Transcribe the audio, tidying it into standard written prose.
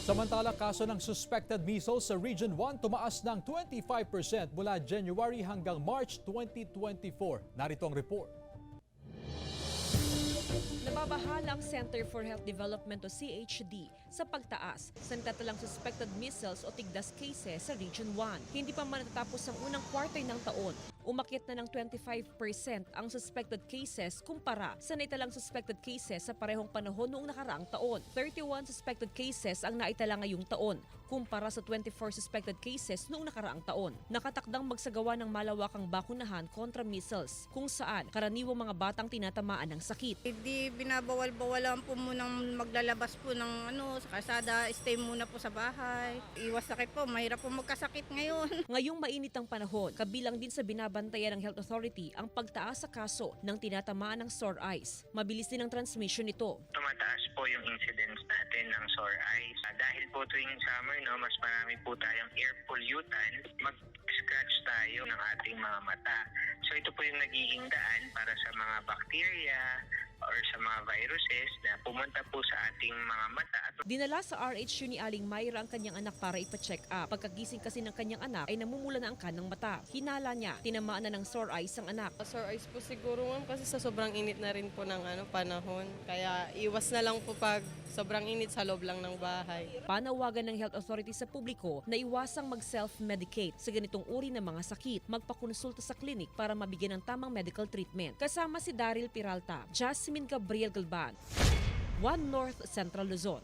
Samantala, kaso ng suspected measles sa Region 1 tumaas ng 25% mula January hanggang March 2024. Narito ang report. Nababahala ang Center for Health Development o CHD sa pagtaas sa natatalang suspected measles o tigdas cases sa Region 1. Hindi pa man natatapos ang unang quarter ng taon. Umakyat na ng 25% ang suspected cases kumpara sa naitalang suspected cases sa parehong panahon noong nakaraang taon. 31 suspected cases ang naitala ngayong taon kumpara sa 24 suspected cases noong nakaraang taon. Nakatakdang magsagawa ng malawakang bakunahan kontra measles kung saan karaniwang mga batang tinatamaan ng sakit. Hindi binabawal-bawalan po munang maglalabas po ng sa kalsada, stay muna po sa bahay. Iwas sakit po, mahirap po magkasakit ngayon. Ngayong mainit ang panahon, kabilang din sa binabantayan ng Health Authority ang pagtaas sa kaso ng tinatamaan ng sore eyes. Mabilis din ang transmission nito. Tumataas po yung incidence natin ng sore eyes. Dahil po tuwing summer, mas marami po tayong air pollutant, mag-scratch tayo ng ating mga mata. So ito po yung nagiging daan para sa mga bacteria or sa mga viruses na pumunta po sa ating mga mata. Dinala sa RHU ni Aling Mayra ang kanyang anak para ipa-check up. Pagkagising kasi ng kanyang anak ay namumula na ang kanang mata. Hinala niya, tinamaan na ng sore eyes ang anak. Sore eyes po siguro ma'am kasi sa sobrang init na rin po ng panahon. Kaya iwas na lang po pag sobrang init sa loob lang ng bahay. Panawagan ng Health Authority sa publiko na iwasang mag-self-medicate sa ganitong uri ng mga sakit. Magpakonsulta sa klinik para mabigyan ng tamang medical treatment. Kasama si Daryl Peralta, Jasmine Gabriel Galban, One North Central Luzon.